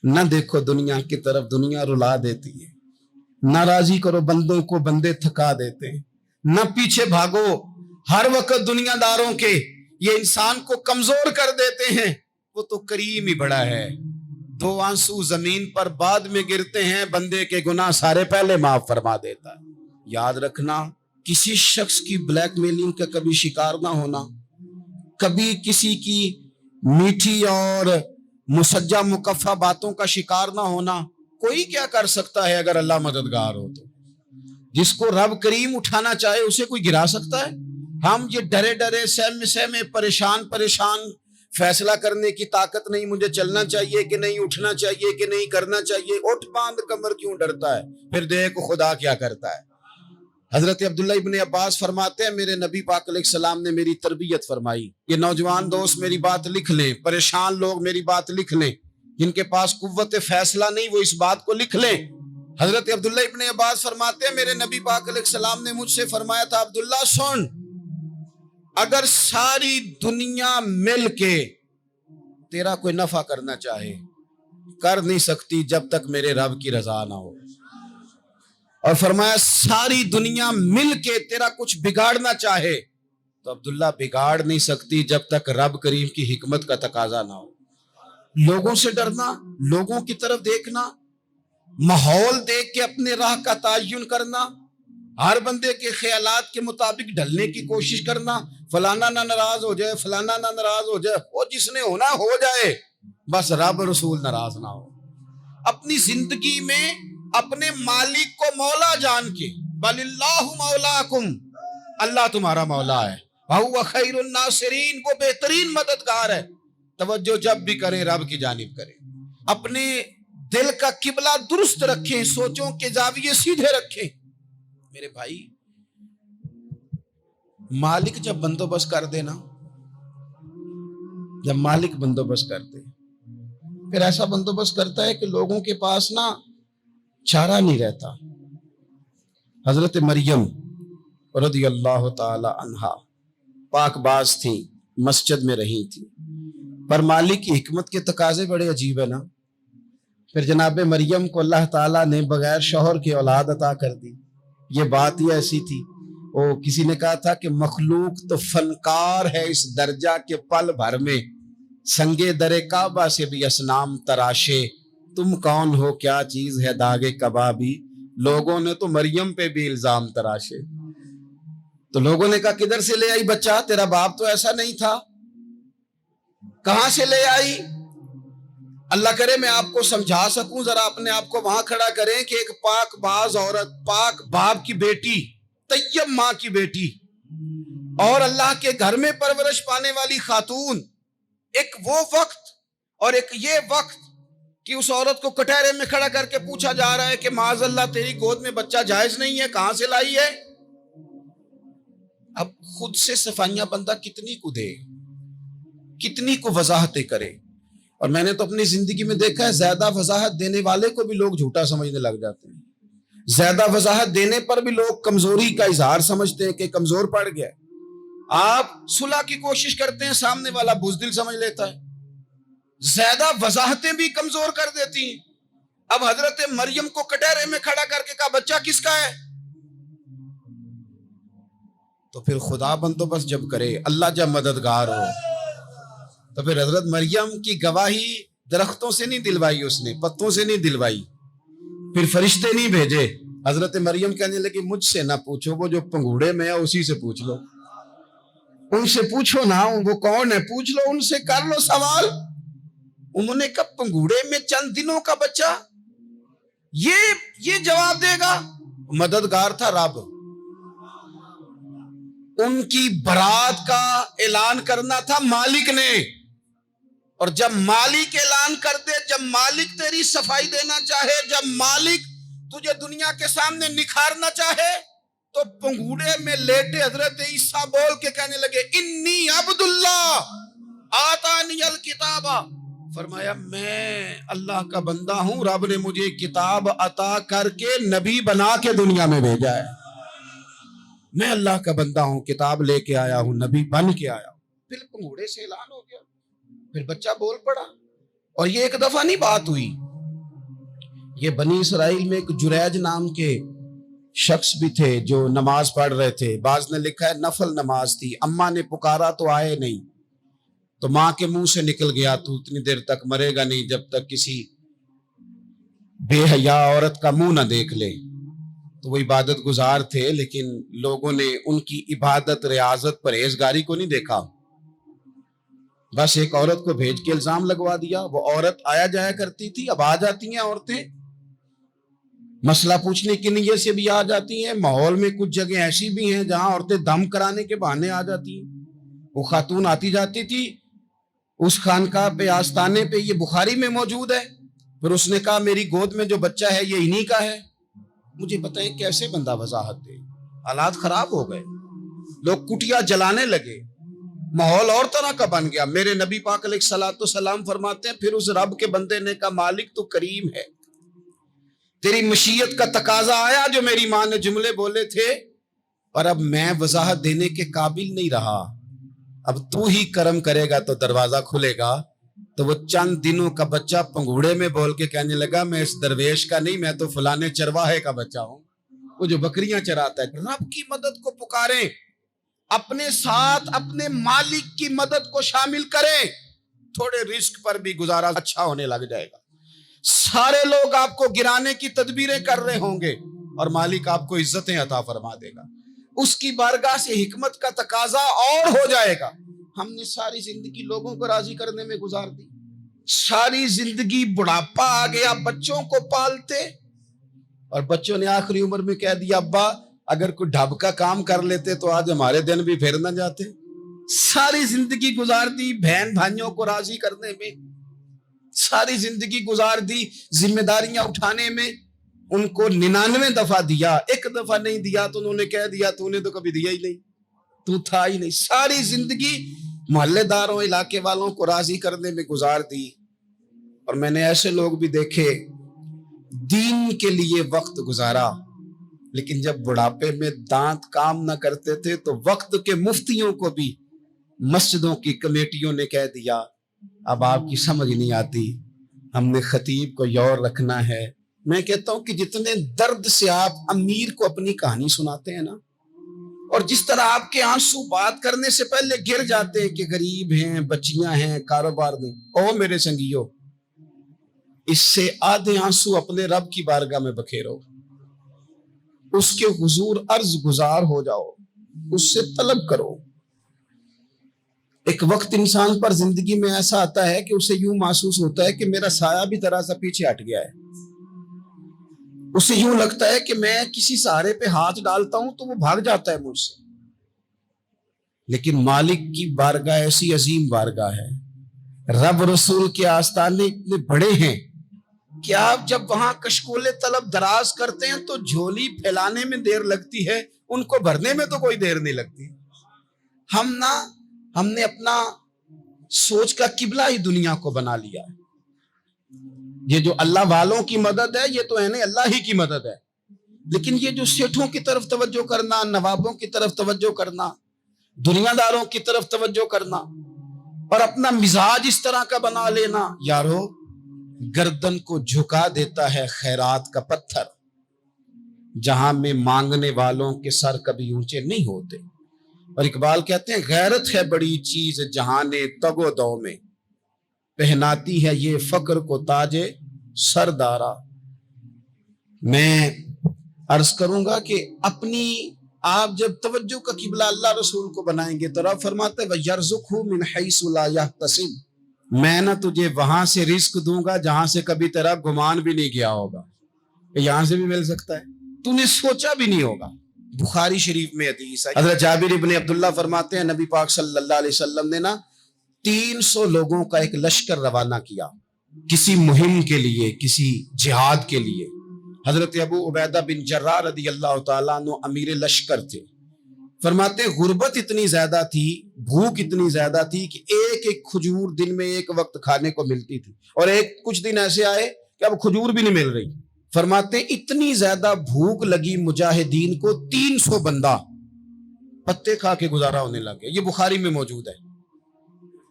نہ دیکھو دنیا کی طرف، دنیا رلا دیتی ہے، نہ راضی کرو بندوں کو، بندے تھکا دیتے ہیں، نہ پیچھے بھاگو ہر وقت دنیا داروں کے، یہ انسان کو کمزور کر دیتے ہیں۔ وہ تو کریم ہی بڑا ہے، دو آنسو زمین پر بعد میں گرتے ہیں، بندے کے گناہ سارے پہلے معاف فرما دیتا ہے۔ یاد رکھنا، کسی شخص کی بلیک میلنگ کا کبھی شکار نہ ہونا، کبھی کسی کی میٹھی اور مسجع مکفہ باتوں کا شکار نہ ہونا۔ کوئی کیا کر سکتا ہے اگر اللہ مددگار ہو تو؟ جس کو رب کریم اٹھانا چاہے اسے کوئی گرا سکتا ہے؟ ہم یہ ڈرے ڈرے سہمے سہمے پریشان فیصلہ کرنے کی طاقت نہیں، مجھے چلنا چاہیے کہ نہیں، اٹھنا چاہیے کہ نہیں، کرنا چاہیے، اٹھ باندھ کمر کیوں ڈرتا ہے؟ پھر دیکھ خدا کیا کرتا ہے۔ حضرت عبداللہ ابن عباس فرماتے ہیں میرے نبی پاک علیہ السلام نے میری تربیت فرمائی۔ یہ نوجوان دوست میری بات لکھ لیں، پریشان لوگ میری بات لکھ لیں، جن کے پاس قوت فیصلہ نہیں وہ اس بات کو لکھ لیں۔ حضرت عبداللہ ابن عباس فرماتے ہیں میرے نبی پاک علیہ السلام نے مجھ سے فرمایا تھا، عبداللہ سن، اگر ساری دنیا مل کے تیرا کوئی نفع کرنا چاہے، کر نہیں سکتی جب تک میرے رب کی رضا نہ ہو۔ اور فرمایا ساری دنیا مل کے تیرا کچھ بگاڑنا چاہے تو عبداللہ بگاڑ نہیں سکتی جب تک رب کریم کی حکمت کا تقاضا نہ ہو۔ لوگوں سے ڈرنا، لوگوں کی طرف دیکھنا، ماحول دیکھ کے اپنے راہ کا تعین کرنا، ہر بندے کے خیالات کے مطابق ڈھلنے کی کوشش کرنا، فلانا نہ ناراض ہو جائے، فلانا نہ ناراض ہو جائے، وہ جس نے ہونا ہو جائے، بس رب رسول ناراض نہ ہو۔ اپنی زندگی میں اپنے مالک کو مولا جان کے، بل اللہ مولاکم، اللہ تمہارا مولا ہے، وَهُوَ خَيْرُ النَّاصِرِينَ، وہ بہترین مددگار ہے۔ توجہ جب بھی کریں رب کی جانب کریں، اپنے دل کا قبلہ درست رکھیں، سوچوں کے زاویے سیدھے رکھیں۔ میرے بھائی، مالک جب بندوبست کر دے نا، جب مالک بندوبست کر دے، پھر ایسا بندوبست کرتا ہے کہ لوگوں کے پاس نا چارہ نہیں رہتا۔ حضرت مریم رضی اللہ تعالی عنہا پاک باز تھیں، مسجد میں رہی تھیں، پر مالک کی حکمت کے تقاضے بڑے عجیب ہے نا۔ پھر جناب مریم کو اللہ تعالیٰ نے بغیر شوہر کی اولاد عطا کر دی۔ یہ بات ہی ایسی تھی، وہ کسی نے کہا تھا کہ مخلوق تو فنکار ہے اس درجہ کے پل بھر میں سنگے در کعبہ سے بھی اصنام تراشے، تم کون ہو کیا چیز ہے داغے کبابی، لوگوں نے تو مریم پہ بھی الزام تراشے۔ تو لوگوں نے کہا کدھر سے لے آئی بچہ، تیرا باپ تو ایسا نہیں تھا، کہاں سے لے آئی؟ اللہ کرے میں آپ کو سمجھا سکوں، ذرا اپنے آپ کو وہاں کھڑا کریں کہ ایک پاک باز عورت، پاک باپ کی بیٹی، طیب ماں کی بیٹی، اور اللہ کے گھر میں پرورش پانے والی خاتون، ایک وہ وقت اور ایک یہ وقت کہ اس عورت کو کٹہرے میں کھڑا کر کے پوچھا جا رہا ہے کہ معاذ اللہ تیری گود میں بچہ جائز نہیں ہے، کہاں سے لائی ہے؟ اب خود سے صفائیاں بندہ کتنی کو دے، کتنی کو وضاحتیں کرے۔ اور میں نے تو اپنی زندگی میں دیکھا ہے زیادہ وضاحت دینے والے کو بھی لوگ جھوٹا سمجھنے لگ جاتے ہیں، زیادہ وضاحت دینے پر بھی لوگ کمزوری کا اظہار سمجھتے ہیں کہ کمزور پڑ گیا۔ آپ صلح کی کوشش کرتے ہیں، سامنے والا بزدل سمجھ لیتا ہے، زیادہ وضاحتیں بھی کمزور کر دیتی ہیں۔ اب حضرت مریم کو کٹہرے میں کھڑا کر کے کہا بچہ کس کا ہے؟ تو پھر خدا بندوبست جب کرے، اللہ جب مددگار ہو، تو پھر حضرت مریم کی گواہی درختوں سے نہیں دلوائی، اس نے پتوں سے نہیں دلوائی، پھر فرشتے نہیں بھیجے۔ حضرت مریم کہنے لگی مجھ سے نہ پوچھو، وہ جو پنگوڑے میں ہے اسی سے پوچھ لو، ان سے پوچھو نا، وہ کون ہے پوچھ لو، ان سے کر لو سوال۔ انہوں نے کہا پنگوڑے میں چند دنوں کا بچہ یہ جواب دے گا؟ مددگار تھا رب، ان کی برات کا اعلان کرنا تھا مالک نے، اور جب مالک اعلان کر دے، جب مالک تیری صفائی دینا چاہے، جب مالک تجھے دنیا کے سامنے نکھارنا چاہے، تو پنگوڑے میں لیٹے حضرت عیسیٰ بول کے کہنے لگے انی عبداللہ آتانی الکتاب، فرمایا میں اللہ کا بندہ ہوں، رب نے مجھے کتاب عطا کر کے نبی بنا کے دنیا میں بھیجا ہے، میں اللہ کا بندہ ہوں، کتاب لے کے آیا ہوں، نبی بن کے آیا ہوں۔ پھر پنگوڑے سے اعلان ہو گیا، پھر بچہ بول پڑا، اور یہ ایک دفعہ نہیں بات ہوئی، یہ بنی اسرائیل میں ایک جریج نام کے شخص بھی تھے جو نماز پڑھ رہے تھے. بعض نے لکھا ہے نفل نماز تھی. اماں نے پکارا تو آئے نہیں, تو ماں کے منہ سے نکل گیا تو اتنی دیر تک مرے گا نہیں جب تک کسی بے حیا عورت کا منہ نہ دیکھ لے. تو وہ عبادت گزار تھے, لیکن لوگوں نے ان کی عبادت, ریاضت, پرہیزگاری کو نہیں دیکھا. بس ایک عورت کو بھیج کے الزام لگوا دیا. وہ عورت آیا جایا کرتی تھی, اب آ جاتی ہیں عورتیں, مسئلہ پوچھنے کی نیت سے بھی آ جاتی ہیں. ماحول میں کچھ جگہ ایسی بھی ہیں جہاں عورتیں دم کرانے کے بہانے آ جاتی ہیں. وہ خاتون آتی جاتی تھی اس خانقاہ پہ, آستانے پہ, یہ بخاری میں موجود ہے. پھر اس نے کہا میری گود میں جو بچہ ہے یہ انہی کا ہے. مجھے بتائیں کیسے بندہ وضاحت دے. حالات خراب ہو گئے, لوگ کٹیا جلانے لگے, ماحول اور طرح کا بن گیا. میرے نبی پاک علیہ الصلوۃ والسلام فرماتے ہیں پھر اس رب کے بندے نے کہا مالک تو کریم ہے, تیری مشیت کا تقاضا آیا جو میری ماں نے جملے بولے تھے, اور اب میں وضاحت دینے کے قابل نہیں رہا, اب تو ہی کرم کرے گا تو دروازہ کھلے گا. تو وہ چند دنوں کا بچہ پنگوڑے میں بول کے کہنے لگا میں اس درویش کا نہیں, میں تو فلانے چرواہے کا بچہ ہوں, وہ جو بکریاں چراتا ہے. رب کی مدد کو پکاریں, اپنے ساتھ اپنے مالک کی مدد کو شامل کریں, تھوڑے رزق پر بھی گزارا اچھا ہونے لگ جائے گا. سارے لوگ آپ کو گرانے کی تدبیریں کر رہے ہوں گے اور مالک آپ کو عزتیں عطا فرما دے گا. اس کی بارگاہ سے حکمت کا تقاضا اور ہو جائے گا. ہم نے ساری زندگی لوگوں کو راضی کرنے میں گزار دی, ساری زندگی بڑھاپا آ گیا بچوں کو پالتے, اور بچوں نے آخری عمر میں کہہ دیا ابا اگر کوئی ڈھب کا کام کر لیتے تو آج ہمارے دن بھی پھر نہ جاتے. ساری زندگی گزار دی بہن بھائیوں کو راضی کرنے میں, ساری زندگی گزار دی ذمہ داریاں اٹھانے میں. ان کو 99 دفعہ دیا, ایک دفعہ نہیں دیا تو انہوں نے کہہ دیا تو نے تو کبھی دیا ہی نہیں, تو تھا ہی نہیں. ساری زندگی محلے داروں علاقے والوں کو راضی کرنے میں گزار دی. اور میں نے ایسے لوگ بھی دیکھے دین کے لیے وقت گزارا, لیکن جب بڑھاپے میں دانت کام نہ کرتے تھے تو وقت کے مفتیوں کو بھی مسجدوں کی کمیٹیوں نے کہہ دیا اب آپ کی سمجھ نہیں آتی, ہم نے خطیب کو یور رکھنا ہے. میں کہتا ہوں کہ جتنے درد سے آپ امیر کو اپنی کہانی سناتے ہیں نا, اور جس طرح آپ کے آنسو بات کرنے سے پہلے گر جاتے ہیں کہ غریب ہیں, بچیاں ہیں, کاروبار نہیں, او میرے سنگیو, اس سے آدھے آنسو اپنے رب کی بارگاہ میں بکھیرو, اس کے حضور عرض گزار ہو جاؤ, اس سے طلب کرو. ایک وقت انسان پر زندگی میں ایسا آتا ہے کہ اسے یوں محسوس ہوتا ہے کہ میرا سایہ بھی ذرا سا پیچھے ہٹ گیا ہے. اسے یوں لگتا ہے کہ میں کسی سہارے پہ ہاتھ ڈالتا ہوں تو وہ بھاگ جاتا ہے مجھ سے. لیکن مالک کی بارگاہ ایسی عظیم بارگاہ ہے, رب رسول کے آستانے اتنے بڑے ہیں کہ آپ جب وہاں کشکول طلب دراز کرتے ہیں تو جھولی پھیلانے میں دیر لگتی ہے, ان کو بھرنے میں تو کوئی دیر نہیں لگتی. ہم نے اپنا سوچ کا قبلہ ہی دنیا کو بنا لیا ہے. یہ جو اللہ والوں کی مدد ہے یہ تو ہے نہیں, اللہ ہی کی مدد ہے. لیکن یہ جو سیٹھوں کی طرف توجہ کرنا, نوابوں کی طرف توجہ کرنا, دنیا داروں کی طرف توجہ کرنا, اور اپنا مزاج اس طرح کا بنا لینا, یارو گردن کو جھکا دیتا ہے خیرات کا پتھر, جہاں میں مانگنے والوں کے سر کبھی اونچے نہیں ہوتے. اور اقبال کہتے ہیں غیرت ہے بڑی چیز جہان تگ و دو میں, پہناتی ہے یہ فقر کو تاج سردارا. میں عرض کروں گا کہ اپنی آپ جب توجہ کا قبلہ اللہ رسول کو بنائیں گے تو رب فرماتے ہیں وَيَرْزُقْهُ مِنْ حَيْثُ لَا يَحْتَسِبُ, میں نہ تجھے وہاں سے رزق دوں گا جہاں سے کبھی تیرا گمان بھی نہیں کیا ہوگا کہ یہاں سے بھی مل سکتا ہے, تو نے سوچا بھی نہیں ہوگا. بخاری شریف میں حدیث ہے, حضرت جابر ابن عبداللہ فرماتے ہیں نبی پاک صلی اللہ علیہ وسلم نے 300 لوگوں کا ایک لشکر روانہ کیا کسی مہم کے لیے, کسی جہاد کے لیے. حضرت ابو عبیدہ بن جراح رضی اللہ تعالیٰ عنہ امیر لشکر تھے. فرماتے غربت اتنی زیادہ تھی, بھوک اتنی زیادہ تھی کہ ایک ایک کھجور دن میں ایک وقت کھانے کو ملتی تھی, اور کچھ دن ایسے آئے کہ اب کھجور بھی نہیں مل رہی. فرماتے اتنی زیادہ بھوک لگی مجاہدین کو 300 بندہ پتے کھا کے گزارا ہونے لگے. یہ بخاری میں موجود ہے.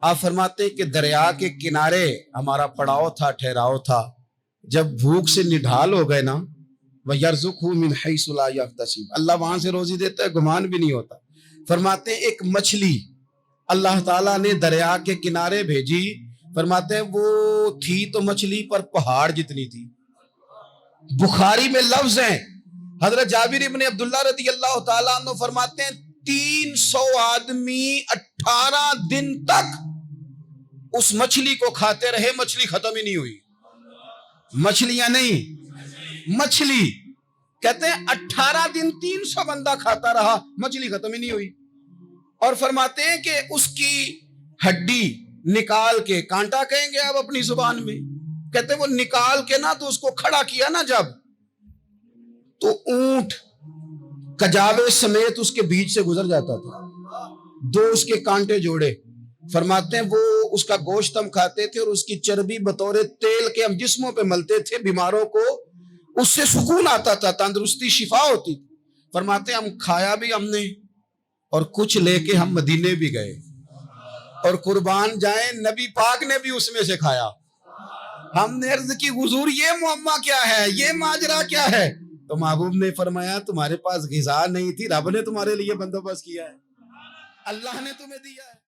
آپ فرماتے کہ دریا کے کنارے ہمارا پڑاؤ تھا, ٹھہراؤ تھا, جب بھوک سے نڈھال ہو گئے نا، وَيَرْزُقْهُ مِنْ حَيْثُ لَا يَحْتَسِبُ، اللہ وہاں سے روزی دیتا ہے، گمان بھی نہیں ہوتا۔ فرماتے ہیں ایک مچھلی اللہ تعالیٰ نے دریا کے کنارے بھیجی، فرماتے ہیں وہ تھی تو مچھلی پر پہاڑ جتنی تھی۔ بخاری میں لفظ ہیں، حضرت جابر ابن عبداللہ رضی اللہ تعالیٰ عنہ فرماتے ہیں 300 آدمی 18 دن تک اس مچھلی کو کھاتے رہے، مچھلی ختم ہی نہیں ہوئی۔ مچھلیاں نہیں، مچھلی کہتے ہیں 18 دن 300 بندہ کھاتا رہا، مچھلی ختم ہی نہیں ہوئی۔ اور فرماتے ہیں کہ اس کی ہڈی نکال کے، کانٹا کہیں گے آپ اپنی زبان میں، کہتے ہیں وہ نکال کے نا تو اس کو کھڑا کیا نا جب، تو اونٹ کجاوے سمیت اس کے بیچ سے گزر جاتا تھا، دو اس کے کانٹے جوڑے۔ فرماتے ہیں وہ اس کا گوشت ہم کھاتے تھے اور اس کی چربی بطور تیل کے ہم جسموں پہ ملتے تھے، بیماروں کو اس سے سکون آتا تھا، تندرستی شفا ہوتی تھی۔ فرماتے ہیں ہم کھایا بھی ہم نے، اور کچھ لے کے ہم مدینے بھی گئے، اور قربان جائیں نبی پاک نے بھی اس میں سے کھایا۔ ہم نے عرض کی حضور یہ معمہ کیا ہے، یہ ماجرا کیا ہے؟ تو محبوب نے فرمایا تمہارے پاس غذا نہیں تھی، رب نے تمہارے لیے بندوبست کیا ہے، اللہ نے تمہیں دیا ہے۔